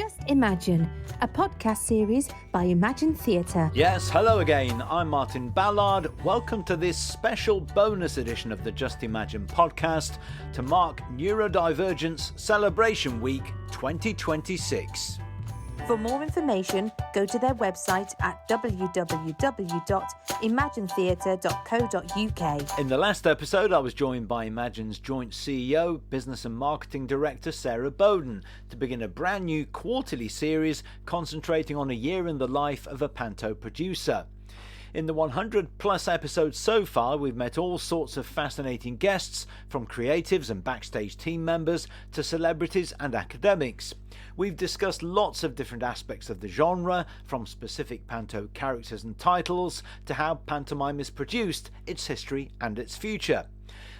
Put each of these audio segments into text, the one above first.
Just Imagine, a podcast series by Imagine Theatre. Yes, hello again. I'm Martin Ballard. Welcome to this special bonus edition of the Just Imagine podcast to mark Neurodivergence Celebration Week 2026. For more information, go to their website at www.imaginetheatre.co.uk. In the last episode, I was joined by Imagine's joint CEO, Business and Marketing Director Sarah Bowden to begin a brand new quarterly series concentrating on a year in the life of a panto producer. In the 100 plus episodes so far, we've met all sorts of fascinating guests, from creatives and backstage team members to celebrities and academics. We've discussed lots of different aspects of the genre, from specific panto characters and titles to how pantomime is produced, its history and its future.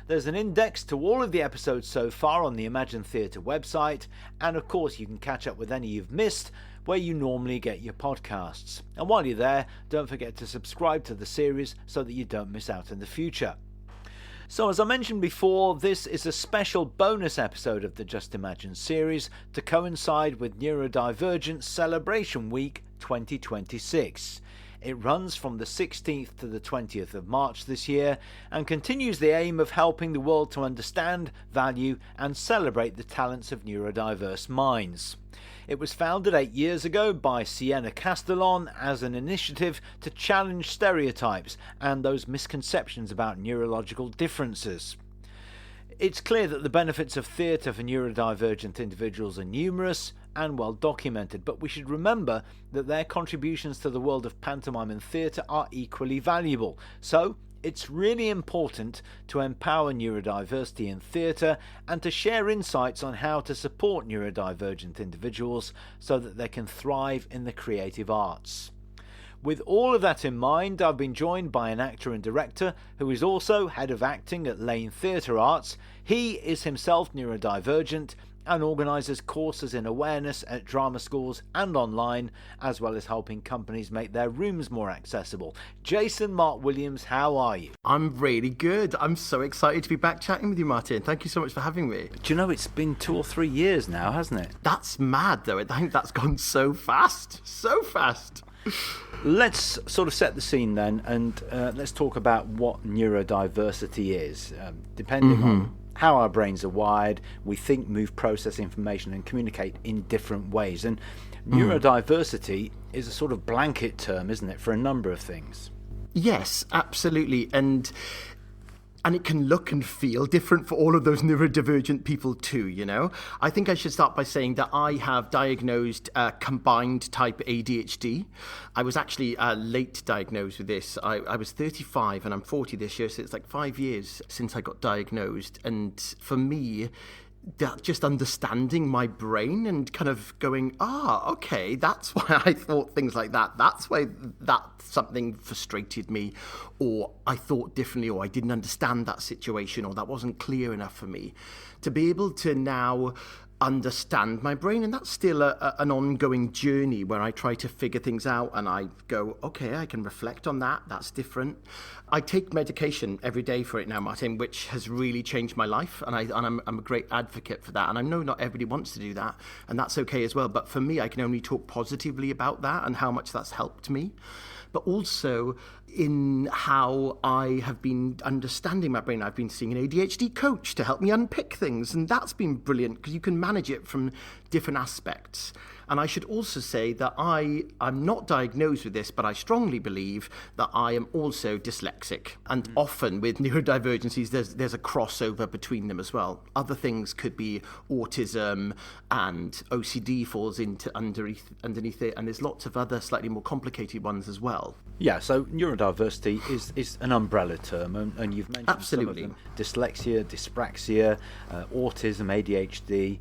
There's an index to all of the episodes so far on the Imagine Theatre website, and of course you can catch up with any you've missed where you normally get your podcasts. And while you're there, don't forget to subscribe to the series so that you don't miss out in the future. So as I mentioned before, this is a special bonus episode of the Just Imagine series to coincide with Neurodivergent Celebration Week 2026. It runs from the 16th to the 20th of March this year and continues the aim of helping the world to understand, value and celebrate the talents of neurodiverse minds. It was founded 8 years ago by Sienna Castellon as an initiative to challenge stereotypes and those misconceptions about neurological differences. It's clear that the benefits of theatre for neurodivergent individuals are numerous and well documented, but we should remember that their contributions to the world of pantomime and theatre are equally valuable. So it's really important to empower neurodiversity in theatre and to share insights on how to support neurodivergent individuals so that they can thrive in the creative arts. With all of that in mind, I've been joined by an actor and director who is also head of acting at Lane Theatre Arts. He is himself neurodivergent and organises courses in awareness at drama schools and online, as well as helping companies make their rooms more accessible. Jason Marc-Williams, how are you? I'm really good. I'm so excited to be back chatting with you, Martin. Thank you so much for having me. Do you know, it's been 2 or 3 years now, hasn't it? That's mad, though. I think that's gone so fast. So fast. Let's sort of set the scene then, and let's talk about what neurodiversity is. Depending on how our brains are wired, we think, move, process information and communicate in different ways. And neurodiversity is a sort of blanket term, isn't it, for a number of things? Yes, absolutely. And it can look and feel different for all of those neurodivergent people too, you know. I think I should start by saying that I have diagnosed combined type ADHD. I was actually late diagnosed with this. I was 35 and I'm 40 this year, so it's like 5 years since I got diagnosed. And for me, that just understanding my brain and kind of going, okay, that's why I thought things like that. That's why that something frustrated me, or I thought differently, or I didn't understand that situation, or that wasn't clear enough for me. To be able to now understand my brain, and that's still an ongoing journey where I try to figure things out and I go, okay, I can reflect on that, that's different. I take medication every day for it now, Martin, which has really changed my life, and I'm a great advocate for that, and I know not everybody wants to do that, and that's okay as well, but for me, I can only talk positively about that and how much that's helped me. But also in how I have been understanding my brain. I've been seeing an ADHD coach to help me unpick things, and that's been brilliant because you can manage it from different aspects. And I should also say that I'm not diagnosed with this, but I strongly believe that I am also dyslexic. And often with neurodivergencies, there's a crossover between them as well. Other things could be autism, and OCD falls into underneath it, and there's lots of other slightly more complicated ones as well. Yeah, so neurodiversity is an umbrella term, and you've mentioned Absolutely. some of them: dyslexia, dyspraxia, autism, ADHD.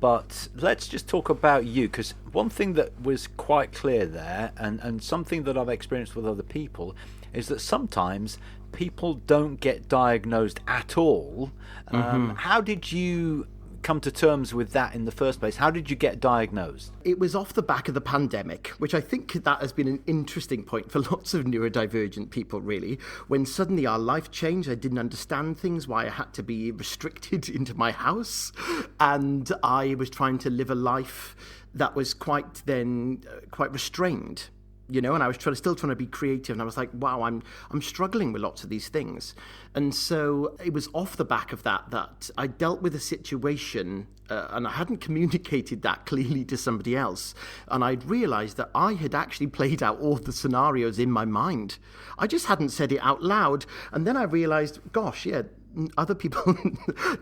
But let's just talk about you, because one thing that was quite clear there, and something that I've experienced with other people, is that sometimes people don't get diagnosed at all. How did you come to terms with that in the first place? How did you get diagnosed? It was off the back of the pandemic, which I think that has been an interesting point for lots of neurodivergent people, really. When suddenly our life changed, I didn't understand things, why I had to be restricted into my house. And I was trying to live a life that was quite restrained. And I was still trying to be creative, and I was like, wow, I'm struggling with lots of these things. And so it was off the back of that I dealt with a situation, and I hadn't communicated that clearly to somebody else. And I'd realized that I had actually played out all the scenarios in my mind. I just hadn't said it out loud. And then I realized, gosh, yeah, other people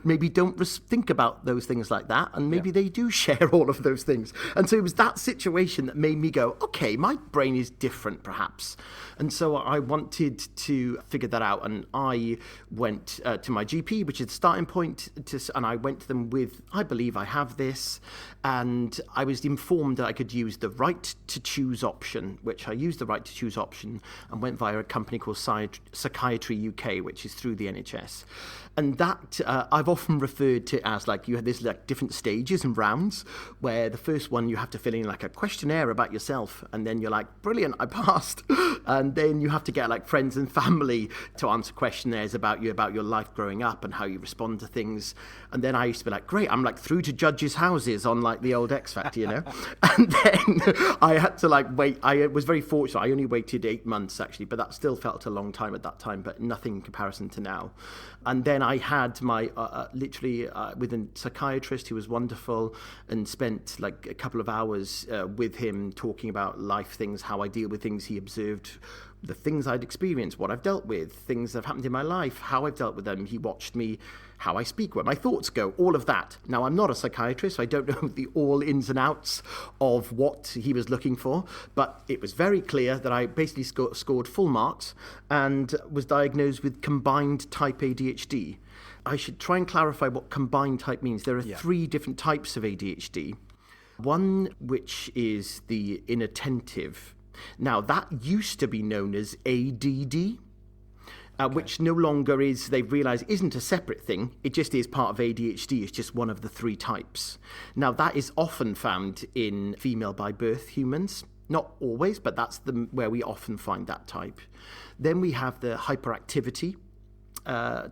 maybe don't think about those things like that, and maybe they do share all of those things. And so it was that situation that made me go, okay, my brain is different perhaps. And so I wanted to figure that out, and I went to my GP, which is the starting point, and I went to them with, I believe I have this, and I was informed that I could use the right to choose option, which I used the right to choose option and went via a company called Psychiatry UK, which is through the NHS. And that I've often referred to as you have this different stages and rounds, where the first one you have to fill in a questionnaire about yourself, and then you're like, brilliant, I passed. And then you have to get friends and family to answer questionnaires about your life growing up and how you respond to things. And then I used to be like, great, I'm through to judges' houses on the old X Factor, And then I had to wait. I was very fortunate. I only waited 8 months actually, but that still felt a long time at that time, but nothing in comparison to now. And then I had my literally with a psychiatrist who was wonderful, and spent a couple of hours with him talking about life things, how I deal with things. He observed the things I'd experienced, what I've dealt with, things that have happened in my life, how I've dealt with them. He watched me, how I speak, where my thoughts go, all of that. Now, I'm not a psychiatrist, so I don't know the all ins and outs of what he was looking for, but it was very clear that I basically scored full marks and was diagnosed with combined type ADHD. I should try and clarify what combined type means. There are 3 different types of ADHD. One, which is the inattentive. Now, that used to be known as ADD, which no longer is, they've realised, isn't a separate thing. It just is part of ADHD. It's just one of the 3 types. Now, that is often found in female by birth humans. Not always, but that's where we often find that type. Then we have the hyperactivity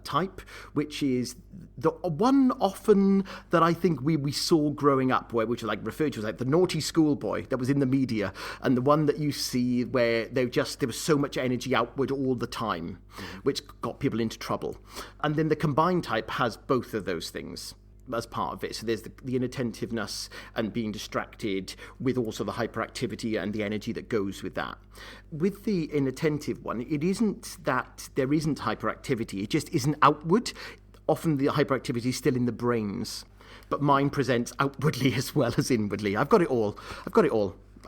type, which is the one often that I think we saw growing up, which is referred to as the naughty schoolboy that was in the media, and the one that you see where there was so much energy outward all the time, which got people into trouble. And then the combined type has both of those things as part of it. So there's the inattentiveness and being distracted, with also the hyperactivity and the energy that goes with that. With the inattentive one, it isn't that there isn't hyperactivity, it just isn't outward. Often the hyperactivity is still in the brains, but mine presents outwardly as well as inwardly. I've got it all.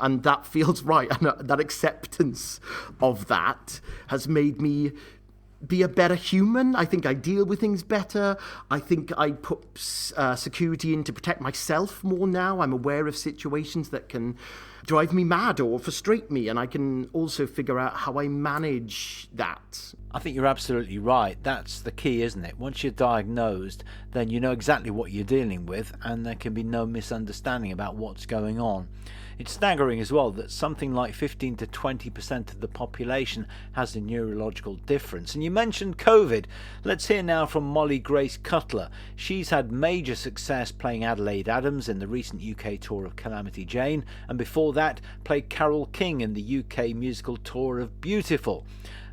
And that feels right. And that acceptance of that has made me be a better human. I think I deal with things better. I think I put security in to protect myself more now. I'm aware of situations that can drive me mad or frustrate me, and I can also figure out how I manage that. I think you're absolutely right. That's the key, isn't it? Once you're diagnosed, then you know exactly what you're dealing with, and there can be no misunderstanding about what's going on. It's staggering as well that something like 15 to 20% of the population has a neurological difference. And you mentioned COVID. Let's hear now from Molly Grace Cutler. She's had major success playing Adelaide Adams in the recent UK tour of Calamity Jane, and before that played Carole King in the UK musical tour of Beautiful,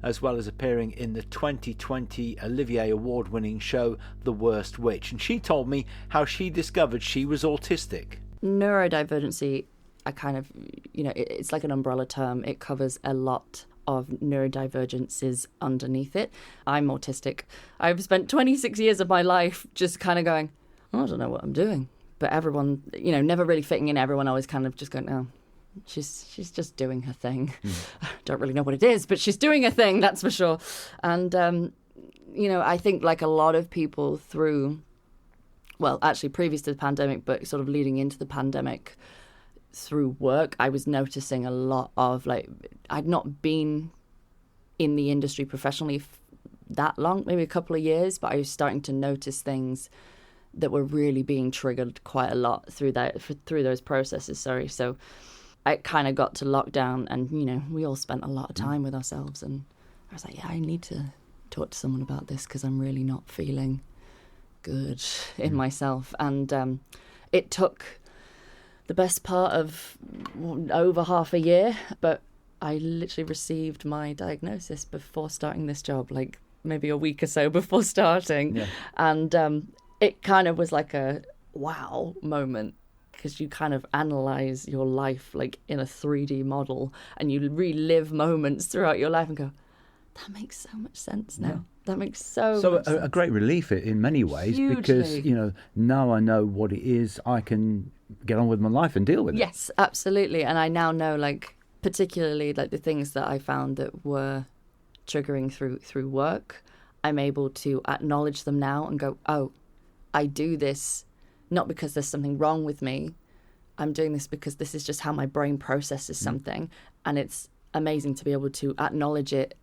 as well as appearing in the 2020 Olivier Award-winning show The Worst Witch. And she told me how she discovered she was autistic. Neurodivergency, it's like an umbrella term. It covers a lot of neurodivergences underneath it. I'm autistic. I've spent 26 years of my life just kind of going, I don't know what I'm doing. But everyone, never really fitting in. Everyone always kind of just going, oh, she's just doing her thing. Don't really know what it is, but she's doing a thing, that's for sure. And, I think like a lot of people previous to the pandemic, but sort of leading into the pandemic, through work, I was noticing a lot of I'd not been in the industry professionally that long, maybe a couple of years, but I was starting to notice things that were really being triggered quite a lot through those processes. So I kind of got to lockdown, and we all spent a lot of time with ourselves, and I was like, yeah, I need to talk to someone about this because I'm really not feeling good in myself. And it took the best part of over half a year, but I literally received my diagnosis before starting this job, like maybe a week or so before starting. Yeah. And it kind of was like a wow moment, because you kind of analyze your life like in a 3D model, and you relive moments throughout your life and go, that makes so much sense now. Yeah. That makes so much sense. A great relief in many ways. Hugely. Because, now I know what it is, I can get on with my life and deal with it. Yes, absolutely. And I now know, like, particularly like the things that I found that were triggering through work, I'm able to acknowledge them now and go, oh, I do this not because there's something wrong with me. I'm doing this because this is just how my brain processes something. And it's amazing to be able to acknowledge it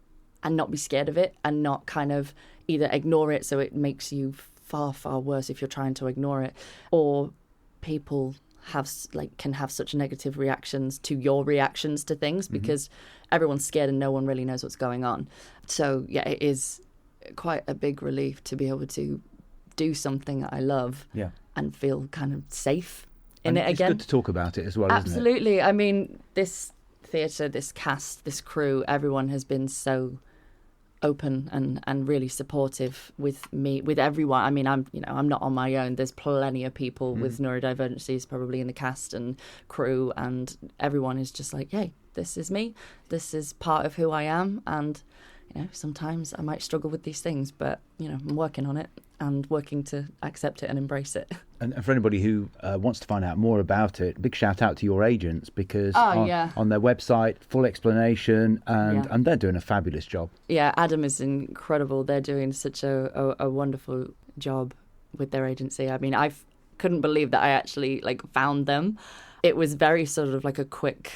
and not be scared of it, and not kind of either ignore it so it makes you far, far worse if you're trying to ignore it, or people can have such negative reactions to your reactions to things, because everyone's scared and no one really knows what's going on. So yeah, it is quite a big relief to be able to do something that I love and feel kind of safe in it again. It's good to talk about it as well, Absolutely. Isn't it? I mean, this theatre, this cast, this crew, everyone has been so open and really supportive with me, with everyone. I mean, I'm not on my own. There's plenty of people with neurodivergencies probably in the cast and crew, and everyone is just like, hey, this is me. This is part of who I am. And, sometimes I might struggle with these things, but, I'm working on it and working to accept it and embrace it. And for anybody who wants to find out more about it, big shout out to your agents, because on their website, full explanation, and they're doing a fabulous job. Yeah, Adam is incredible. They're doing such a wonderful job with their agency. I mean, I couldn't believe that I actually found them. It was very sort of like a quick,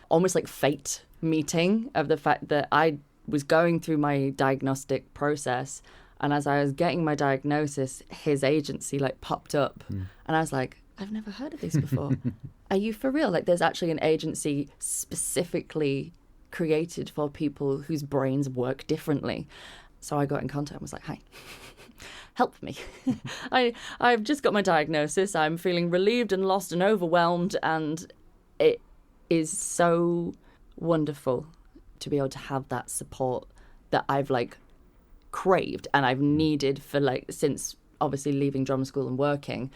almost like fate meeting of the fact that I was going through my diagnostic process, and as I was getting my diagnosis, his agency popped up, and I was like, I've never heard of this before. Are you for real? There's actually an agency specifically created for people whose brains work differently. So I got in contact and was like, hi, help me. I've just got my diagnosis. I'm feeling relieved and lost and overwhelmed, and it is so wonderful to be able to have that support that I've craved and I've needed for since obviously leaving drama school and working.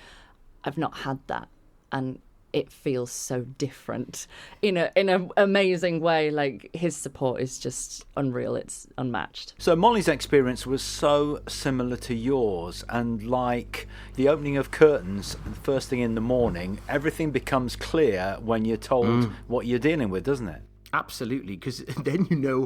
I've not had that, and it feels so different in an amazing way. His support is just unreal. It's unmatched. So Molly's experience was so similar to yours, and like the opening of curtains first thing in the morning, everything becomes clear when you're told what you're dealing with, doesn't it? Absolutely, because then you know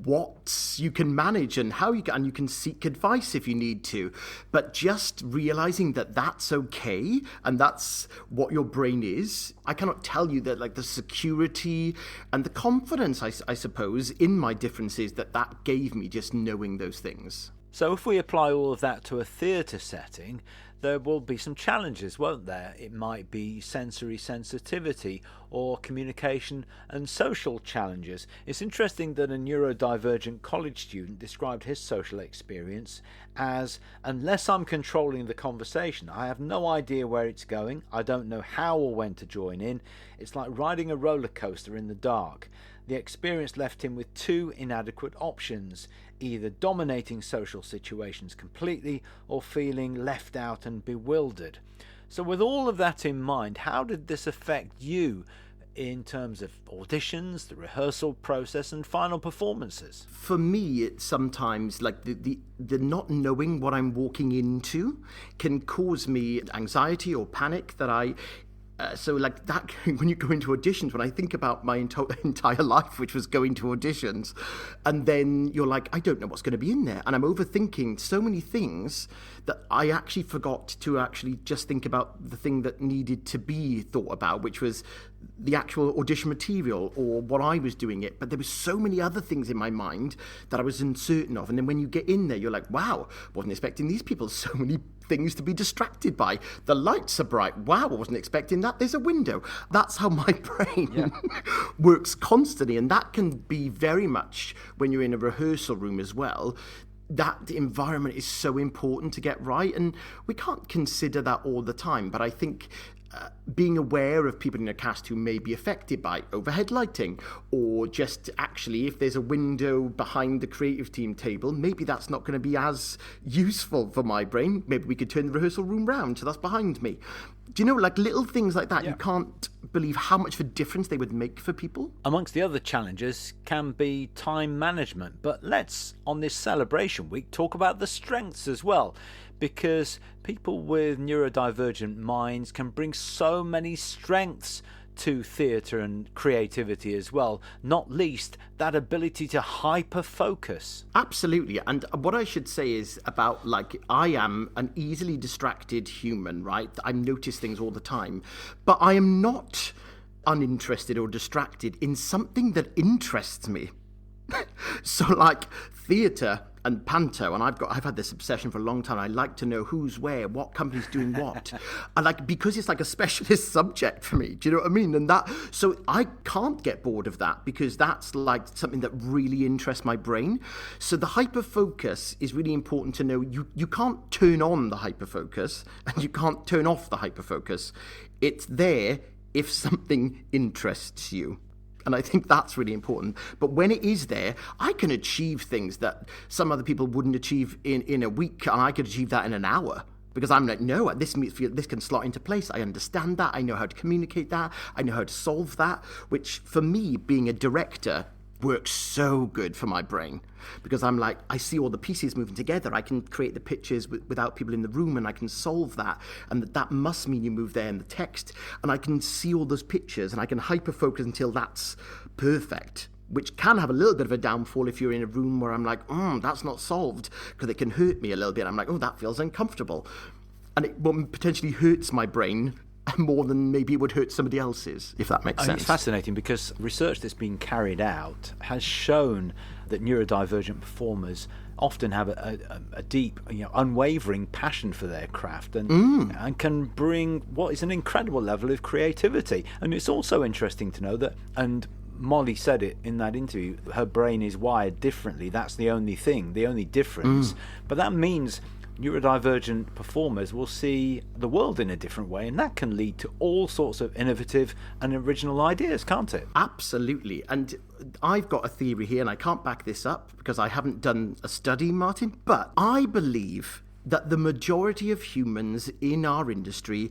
what you can manage and how you can seek advice if you need to. But just realizing that that's okay and that's what your brain is, I cannot tell you that the security and the confidence, I suppose, in my differences that gave me just knowing those things. So if we apply all of that to a theatre setting, there will be some challenges, won't there? It might be sensory sensitivity or communication and social challenges. It's interesting that a neurodivergent college student described his social experience as, unless I'm controlling the conversation, I have no idea where it's going, I don't know how or when to join in. It's like riding a roller coaster in the dark. The experience left him with two inadequate options, either dominating social situations completely or feeling left out and bewildered. So with all of that in mind, how did this affect you in terms of auditions, the rehearsal process and final performances? For me, it's sometimes the not knowing what I'm walking into can cause me anxiety or panic that I... So that, when you go into auditions, when I think about my entire life, which was going to auditions, and then you're like, I don't know what's going to be in there. And I'm overthinking so many things that I actually forgot to actually just think about the thing that needed to be thought about, which was the actual audition material or what I was doing it. But there were so many other things in my mind that I was uncertain of. And then when you get in there, you're like, wow, wasn't expecting these people so many things to be distracted by. The lights are bright. Wow, I wasn't expecting that. There's a window. That's how my brain works constantly. And that can be very much when you're in a rehearsal room as well. That environment is so important to get right. And we can't consider that all the time. But I think being aware of people in a cast who may be affected by overhead lighting, or just actually if there's a window behind the creative team table, maybe that's not going to be as useful for my brain. Maybe we could turn the rehearsal room round so that's behind me. Do you know, like little things like that, you can't believe how much of a difference they would make for people. Amongst the other challenges can be time management. But let's, on this celebration week, talk about the strengths as well. Because people with neurodivergent minds can bring so many strengths to theatre and creativity as well, not least that ability to hyper-focus. Absolutely. And what I should say is about, like, I am an easily distracted human, right? I notice things all the time. But I am not uninterested or distracted in something that interests me. So, like, theatre and panto, and I've had this obsession for a long time. I like to know who's where, what company's doing what. And like, because it's like a specialist subject for me. Do you know what I mean? And so I can't get bored of that, because that's like something that really interests my brain. So the hyperfocus is really important to know. You can't turn on the hyperfocus and you can't turn off the hyperfocus. It's there if something interests you. And I think that's really important. But when it is there, I can achieve things that some other people wouldn't achieve in a week, and I could achieve that in an hour. Because I'm like, no, this can slot into place. I understand that. I know how to communicate that. I know how to solve that. Which, for me, being a director, works so good for my brain. Because I'm like, I see all the pieces moving together. I can create the pictures without people in the room, and I can solve that. And that must mean you move there in the text. And I can see all those pictures, and I can hyper-focus until that's perfect. Which can have a little bit of a downfall if you're in a room where I'm like, that's not solved, because it can hurt me a little bit. I'm like, that feels uncomfortable. And it potentially hurts my brain more than maybe it would hurt somebody else's, if that makes sense. It's fascinating, because research that's been carried out has shown that neurodivergent performers often have a deep, unwavering passion for their craft and can bring what is an incredible level of creativity. And it's also interesting to know that, and Molly said it in that interview, her brain is wired differently. That's the only thing, the only difference. But that means neurodivergent performers will see the world in a different way, and that can lead to all sorts of innovative and original ideas, can't it? Absolutely. And I've got a theory here, and I can't back this up because I haven't done a study, Martin, but I believe that the majority of humans in our industry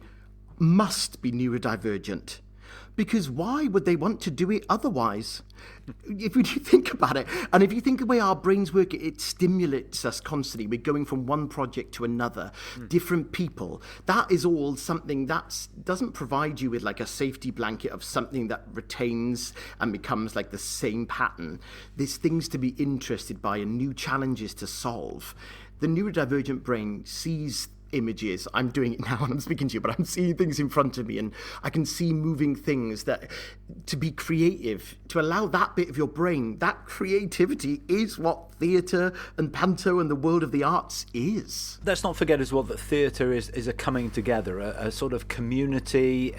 must be neurodivergent. Because why would they want to do it otherwise? If you think about it, and if you think the way our brains work, it stimulates us constantly. We're going from one project to another, different people. That is all something that doesn't provide you with like a safety blanket of something that retains and becomes like the same pattern. There's things to be interested by and new challenges to solve. The neurodivergent brain sees images. I'm doing it now and I'm speaking to you, but I'm seeing things in front of me, and I can see moving things. That to be creative, to allow that bit of your brain, that creativity is what theatre and panto and the world of the arts is. Let's not forget as well that theatre is a coming together, a sort of community,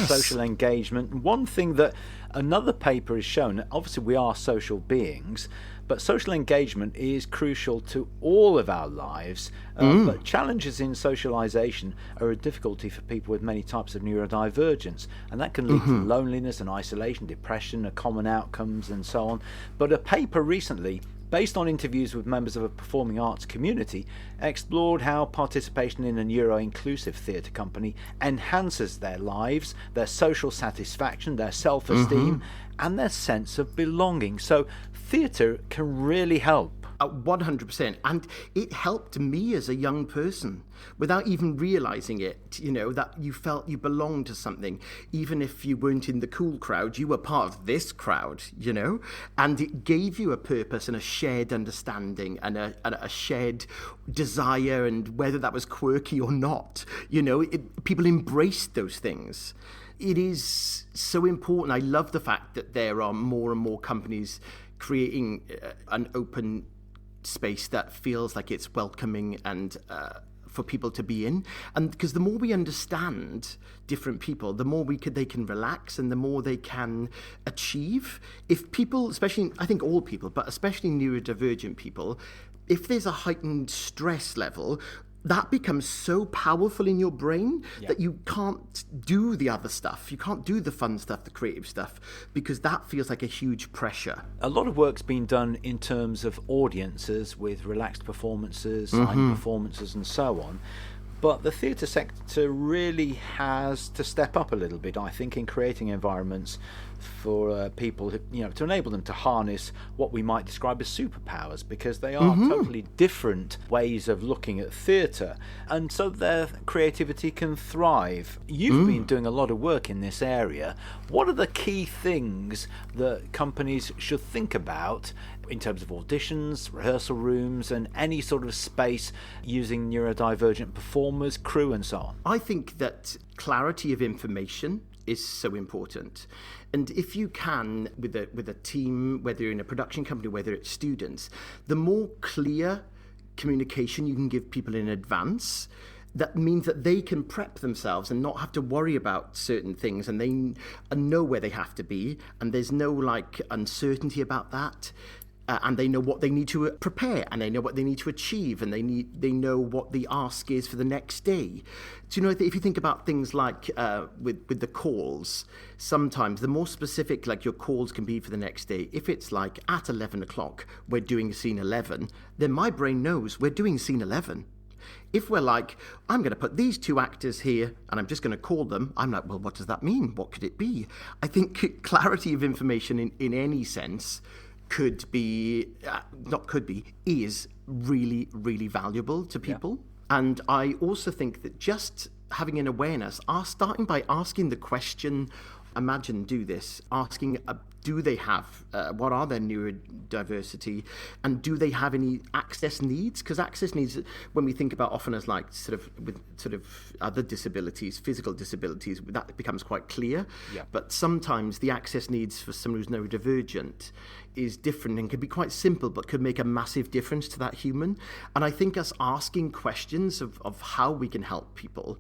social engagement. One thing that another paper has shown, obviously we are social beings, but social engagement is crucial to all of our lives. But challenges in socialisation are a difficulty for people with many types of neurodivergence, and that can lead to loneliness and isolation, depression, common outcomes, and so on. But a paper recently, based on interviews with members of a performing arts community, explored how participation in a neuro-inclusive theatre company enhances their lives, their social satisfaction, their self-esteem, and their sense of belonging. So theatre can really help. 100%. And it helped me as a young person without even realizing it, that you felt you belonged to something. Even if you weren't in the cool crowd, you were part of this crowd, and it gave you a purpose and a shared understanding and a shared desire, and whether that was quirky or not, people embraced those things. It is so important. I love the fact that there are more and more companies creating an open space that feels like it's welcoming and for people to be in. And because the more we understand different people, the more they can relax and the more they can achieve. If people, especially, I think all people, but especially neurodivergent people, if there's a heightened stress level, that becomes so powerful in your brain that you can't do the other stuff. You can't do the fun stuff, the creative stuff, because that feels like a huge pressure. A lot of work's been done in terms of audiences with relaxed performances, silent performances and so on. But the theatre sector really has to step up a little bit, I think, in creating environments for people, to enable them to harness what we might describe as superpowers, because they are totally different ways of looking at theatre, and so their creativity can thrive. You've been doing a lot of work in this area. What are the key things that companies should think about in terms of auditions, rehearsal rooms, and any sort of space using neurodivergent performers, crew, and so on? I think that clarity of information is so important. And if you can, with a team, whether you're in a production company, whether it's students, the more clear communication you can give people in advance, that means that they can prep themselves and not have to worry about certain things, and they know where they have to be, and there's no uncertainty about that. And they know what they need to prepare, and they know what they need to achieve, and they know what the ask is for the next day. Do if you think about things like with the calls, sometimes the more specific your calls can be for the next day. If it's at 11 o'clock, we're doing scene 11, then my brain knows we're doing scene 11. If we're I'm going to put these two actors here and I'm just going to call them, I'm well, what does that mean? What could it be? I think clarity of information in any sense is really, really valuable to people. Yeah. And I also think that just having an awareness, starting by asking the question, asking, do they have, what are their neurodiversity, and do they have any access needs? Because access needs, when we think about often as with other disabilities, physical disabilities, that becomes quite clear. Yeah. But sometimes the access needs for someone who's neurodivergent is different and can be quite simple, but could make a massive difference to that human. And I think us asking questions of how we can help people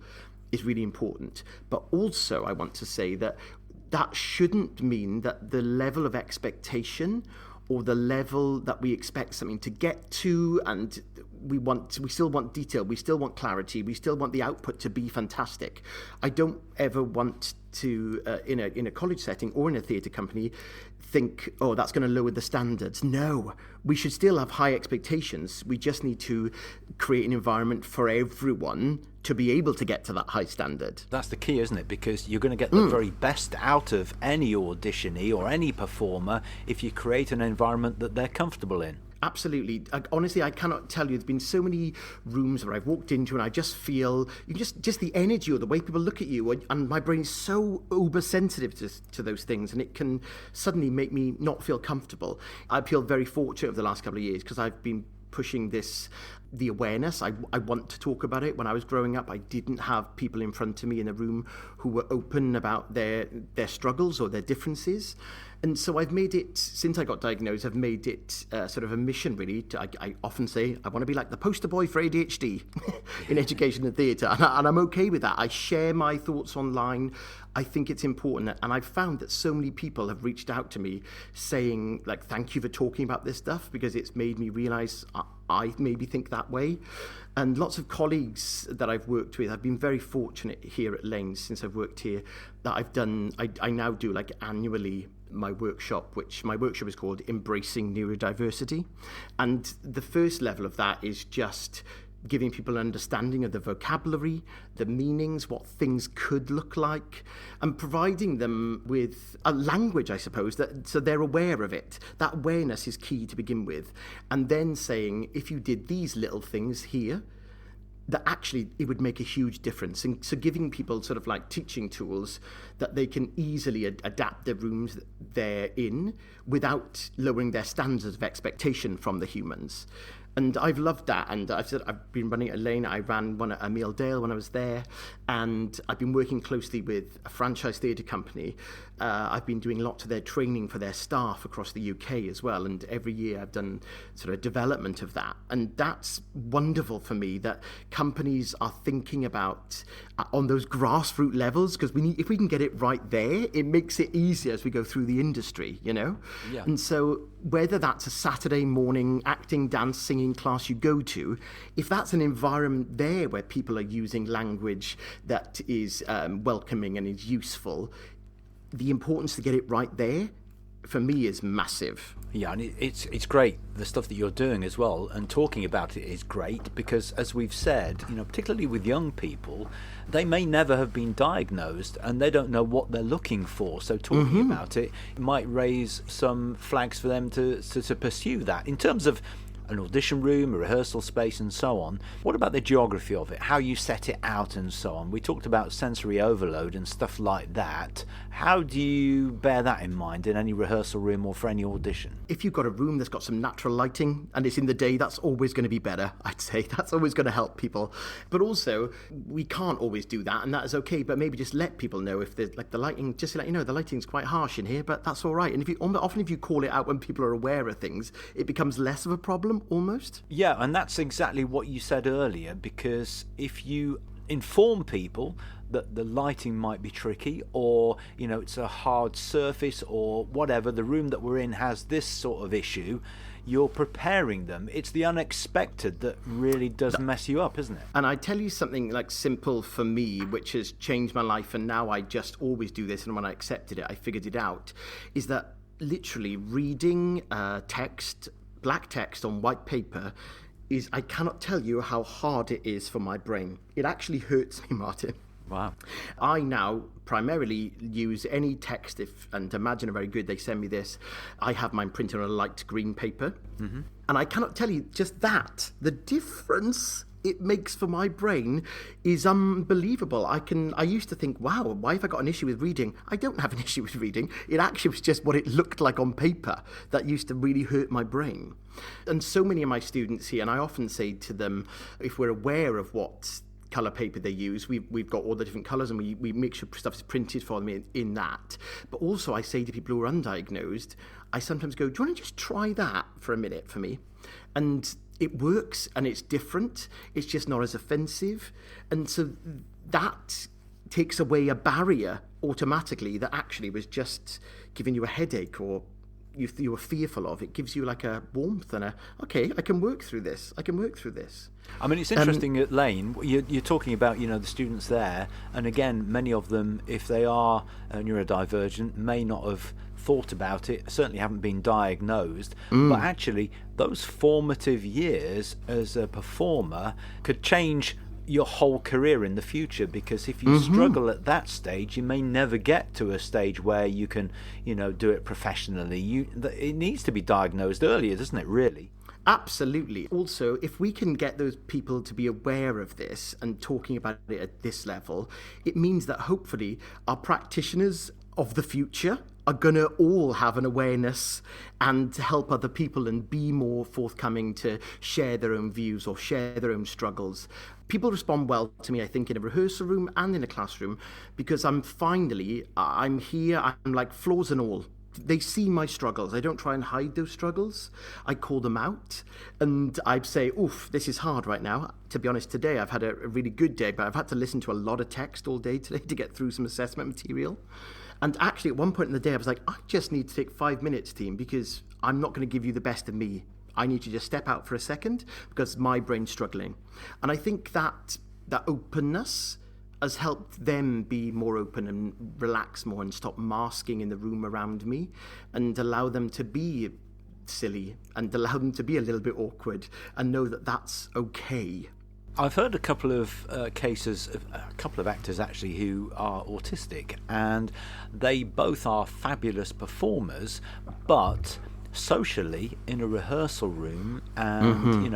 is really important. But also I want to say that shouldn't mean that the level of expectation or the level that we expect something to get to, and we still want detail, we still want clarity, we still want the output to be fantastic. I don't ever want to, in a college setting or in a theatre company, think, oh, that's going to lower the standards. No, we should still have high expectations. We just need to create an environment for everyone to be able to get to that high standard. That's the key, isn't it? Because you're going to get the very best out of any auditionee or any performer if you create an environment that they're comfortable in. Absolutely. Honestly, I cannot tell you. There's been so many rooms where I've walked into and I just feel just the energy or the way people look at you, and my brain is so uber sensitive to those things, and it can suddenly make me not feel comfortable. I feel very fortunate over the last couple of years because I've been pushing the awareness. I want to talk about it. When I was growing up, I didn't have people in front of me in a room who were open about their struggles or their differences. And so I've made it, since I got diagnosed, I've made it sort of a mission, really. I often say I want to be like the poster boy for ADHD in education and theatre, and I'm okay with that. I share my thoughts online. I think it's important, and I've found that so many people have reached out to me saying, thank you for talking about this stuff, because it's made me realise I maybe think that way. And lots of colleagues that I've worked with, I've been very fortunate here at Lanes since I've worked here, that I now do annually my workshop, which my workshop is called Embracing Neurodiversity. And the first level of that is just giving people an understanding of the vocabulary, the meanings, what things could look like, and providing them with a language, I suppose, so they're aware of it. That awareness is key to begin with. And then saying, if you did these little things here, that actually it would make a huge difference. And so giving people sort of like teaching tools that they can easily adapt the rooms that they're in without lowering their standards of expectation from the humans. And I've loved that. And I've been running at Elaine. I ran one at Emile Dale when I was there. And I've been working closely with a franchise theatre company. I've been doing lots of their training for their staff across the UK as well. And every year I've done sort of development of that. And that's wonderful for me that companies are thinking about on those grassroots levels, because if we can get it right there, it makes it easier as we go through the industry, you know? Yeah. And so whether that's a Saturday morning acting, dance, singing class you go to, if that's an environment there where people are using language that is welcoming and is useful, the importance to get it right there, for me, is massive. Yeah, and it's great, the stuff that you're doing as well, and talking about it is great because, as we've said, particularly with young people, they may never have been diagnosed and they don't know what they're looking for. So talking about it might raise some flags for them to pursue that. In terms of an audition room, a rehearsal space and so on, what about the geography of it, how you set it out and so on? We talked about sensory overload and stuff like that. How do you bear that in mind in any rehearsal room or for any audition? If you've got a room that's got some natural lighting and it's in the day, that's always going to be better, I'd say. That's always going to help people. But also, we can't always do that, and that is okay, but maybe just let people know if there's like the lighting, just to let you know, the lighting's quite harsh in here, but that's all right. And often if you call it out when people are aware of things, it becomes less of a problem almost. Yeah, and that's exactly what you said earlier, because if you inform people that the lighting might be tricky, or it's a hard surface, or whatever, the room that we're in has this sort of issue, you're preparing them. It's the unexpected that really does mess you up, isn't it? And I tell you something like simple for me, which has changed my life, and now I just always do this, and when I accepted it, I figured it out, is that literally reading text, black text on white paper, I cannot tell you how hard it is for my brain. It actually hurts me, Martin. Wow. I now primarily use any text, and Imagine are very good, they send me this. I have mine printed on a light green paper. Mm-hmm. And I cannot tell you just that, the difference it makes for my brain is unbelievable. I used to think, wow, why have I got an issue with reading? I don't have an issue with reading. It actually was just what it looked like on paper that used to really hurt my brain. And so many of my students here, and I often say to them, if we're aware of what colour paper they use, we've got all the different colours, and we make sure stuff is printed for them in that. But also I say to people who are undiagnosed, I sometimes go, do you want to just try that for a minute for me? And it works, and it's different. It's just not as offensive. And so that takes away a barrier automatically that actually was just giving you a headache or you were fearful of. It gives you like a warmth and okay, I can work through this. I mean, it's interesting at Lane, you're talking about, the students there, and again, many of them, if they are neurodivergent, may not have thought about it, certainly haven't been diagnosed, but actually those formative years as a performer could change your whole career in the future, because if you struggle at that stage, you may never get to a stage where you can, do it professionally. It needs to be diagnosed earlier, doesn't it, really? Absolutely. Also, if we can get those people to be aware of this and talking about it at this level, it means that hopefully our practitioners of the future are going to all have an awareness and help other people and be more forthcoming to share their own views or share their own struggles. People respond well to me, I think, in a rehearsal room and in a classroom, because I'm here, I'm like flaws and all. They see my struggles. I don't try and hide those struggles. I call them out, and I'd say, oof, this is hard right now. To be honest, today I've had a really good day, but I've had to listen to a lot of text all day today to get through some assessment material. And actually, at one point in the day, I was like, I just need to take 5 minutes, team, because I'm not going to give you the best of me. I need to just step out for a second because my brain's struggling. And I think that openness has helped them be more open and relax more and stop masking in the room around me and allow them to be silly and allow them to be a little bit awkward and know that that's okay. I've heard a couple of cases of a couple of actors actually who are autistic, and they both are fabulous performers, but socially in a rehearsal room and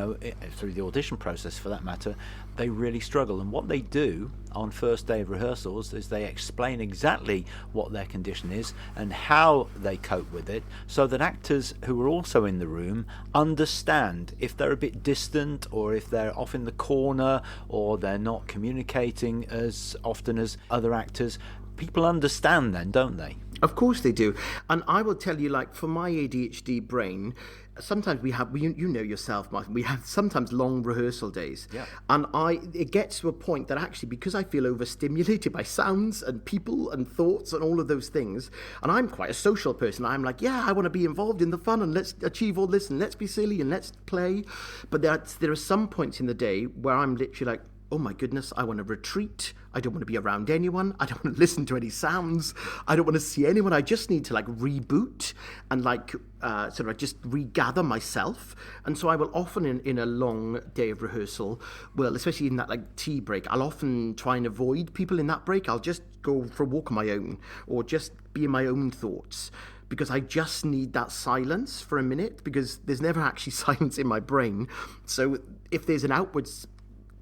through the audition process for that matter, they really struggle. And what they do on first day of rehearsals is they explain exactly what their condition is and how they cope with it, so that actors who are also in the room understand if they're a bit distant, or if they're off in the corner, or they're not communicating as often as other actors. People understand then, don't they? Of course they do. And I will tell you, like, for my ADHD brain, sometimes we have, you know yourself, Martin, we have sometimes long rehearsal days. Yeah. And it gets to a point that actually, because I feel overstimulated by sounds and people and thoughts and all of those things, and I'm quite a social person, I'm like, yeah, I want to be involved in the fun, and let's achieve all this, and let's be silly, and let's play. But there are some points in the day where I'm literally like, oh my goodness, I want to retreat. I don't want to be around anyone. I don't want to listen to any sounds. I don't want to see anyone. I just need to like reboot and like sort of just regather myself. And so I will often in a long day of rehearsal, well, especially in that like tea break, I'll often try and avoid people in that break. I'll just go for a walk on my own, or just be in my own thoughts, because I just need that silence for a minute, because there's never actually silence in my brain. So if there's an outwards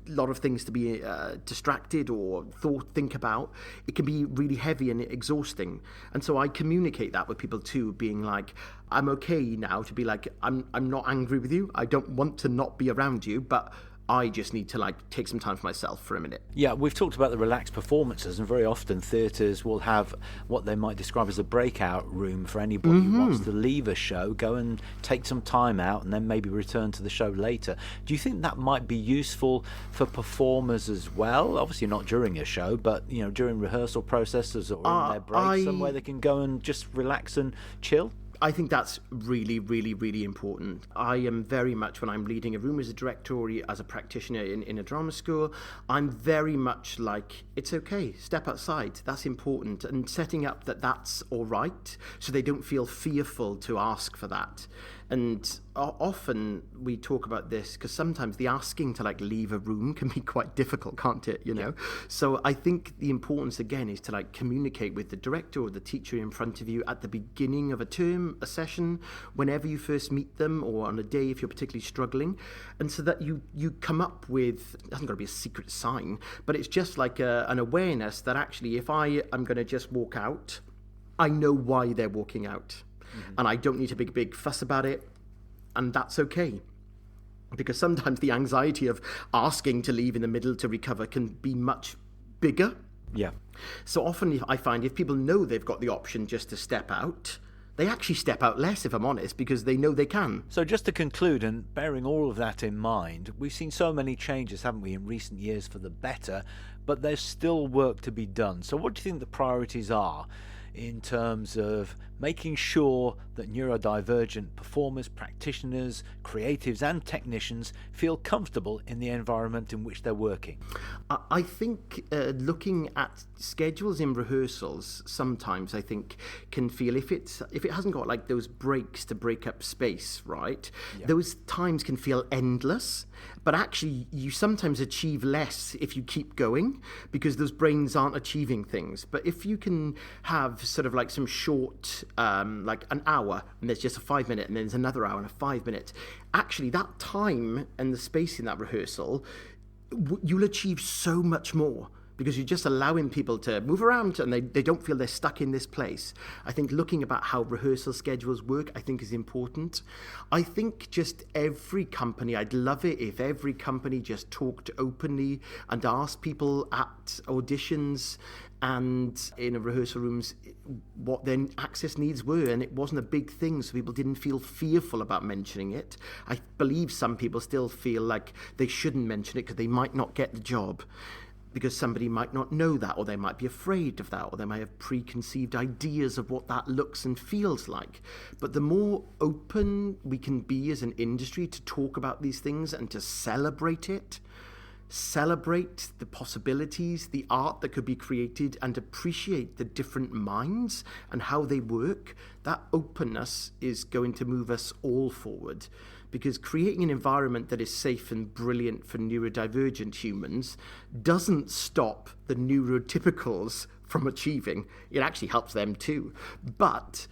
lot of things to be distracted or think about, it can be really heavy and exhausting. And so I communicate that with people too, being like, I'm okay now to be like, I'm not angry with you, I don't want to not be around you, but I just need to like take some time for myself for a minute. Yeah, we've talked about the relaxed performances, and very often theatres will have what they might describe as a breakout room for anybody who wants to leave a show, go and take some time out, and then maybe return to the show later. Do you think that might be useful for performers as well? Obviously not during a show, but during rehearsal processes or in their break, somewhere they can go and just relax and chill? I think that's really, really, really important. I am very much, when I'm leading a room as a director or as a practitioner in a drama school, I'm very much like, it's okay, step outside, that's important, and setting up that that's all right, so they don't feel fearful to ask for that. And often we talk about this because sometimes the asking to like leave a room can be quite difficult, can't it? Yeah. So I think the importance again is to like communicate with the director or the teacher in front of you at the beginning of a term, a session, whenever you first meet them, or on a day if you're particularly struggling, and so that you come up with, it hasn't got to be a secret sign, but it's just like an awareness that actually if I am going to just walk out, I know why they're walking out. And I don't need to make a big fuss about it, and that's okay. Because sometimes the anxiety of asking to leave in the middle to recover can be much bigger. Yeah. So often I find if people know they've got the option just to step out, they actually step out less, if I'm honest, because they know they can. So just to conclude, and bearing all of that in mind, we've seen so many changes, haven't we, in recent years for the better, but there's still work to be done. So what do you think the priorities are in terms of making sure that neurodivergent performers, practitioners, creatives and technicians feel comfortable in the environment in which they're working? I think looking at schedules in rehearsals sometimes I think can feel, if it hasn't got like those breaks to break up space, right? Yeah. Those times can feel endless, but actually you sometimes achieve less if you keep going, because those brains aren't achieving things. But if you can have sort of like some short like an hour, and there's just a 5 minute, and then there's another hour and a 5 minute, actually that time and the space in that rehearsal, you'll achieve so much more, because you're just allowing people to move around and they don't feel they're stuck in this place. I think looking about how rehearsal schedules work, I think is important. I think just every company, I'd love it if every company just talked openly and asked people at auditions and in rehearsal rooms what their access needs were, and it wasn't a big thing, so people didn't feel fearful about mentioning it. I believe some people still feel like they shouldn't mention it because they might not get the job, because somebody might not know that, or they might be afraid of that, or they might have preconceived ideas of what that looks and feels like. But the more open we can be as an industry to talk about these things and to celebrate it, celebrate the possibilities, the art that could be created, and appreciate the different minds and how they work, that openness is going to move us all forward. because creating an environment that is safe and brilliant for neurodivergent humans doesn't stop the neurotypicals from achieving. It actually helps them too. But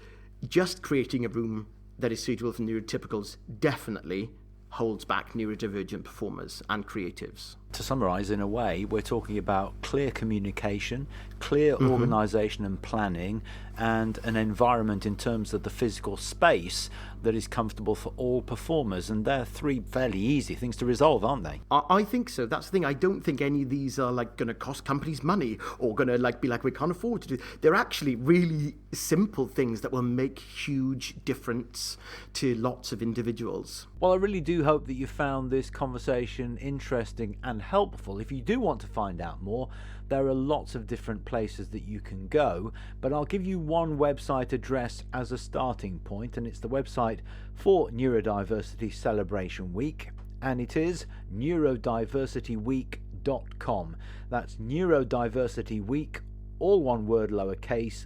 just creating a room that is suitable for neurotypicals definitely holds back neurodivergent performers and creatives. To summarise, in a way, we're talking about clear communication, clear organisation and planning, and an environment in terms of the physical space that is comfortable for all performers. And they're three fairly easy things to resolve, aren't they? I think so. That's the thing. I don't think any of these are going to cost companies money or going to be we can't afford to do. They're actually really simple things that will make huge difference to lots of individuals. Well, I really do hope that you found this conversation interesting and helpful. If you do want to find out more, there are lots of different places that you can go, but I'll give you one website address as a starting point, and it's the website for Neurodiversity Celebration Week, and it is neurodiversityweek.com. That's neurodiversityweek, all one word, lowercase,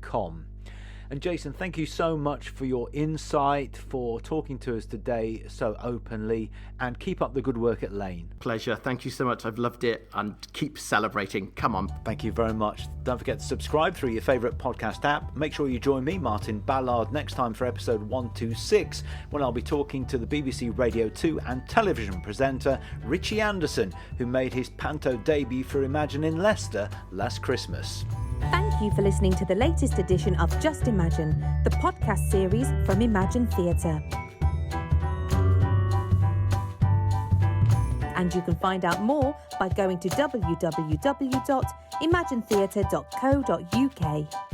.com. And Jason, thank you so much for your insight, for talking to us today so openly, and keep up the good work at Lane. Pleasure. Thank you so much. I've loved it, and keep celebrating. Come on. Thank you very much. Don't forget to subscribe through your favourite podcast app. Make sure you join me, Martin Ballard, next time for episode 126, when I'll be talking to the BBC Radio 2 and television presenter Richie Anderson, who made his panto debut for Imagine in Leicester last Christmas. Thank you for listening to the latest edition of Just Imagine, the podcast series from Imagine Theatre. And you can find out more by going to www.imaginetheatre.co.uk.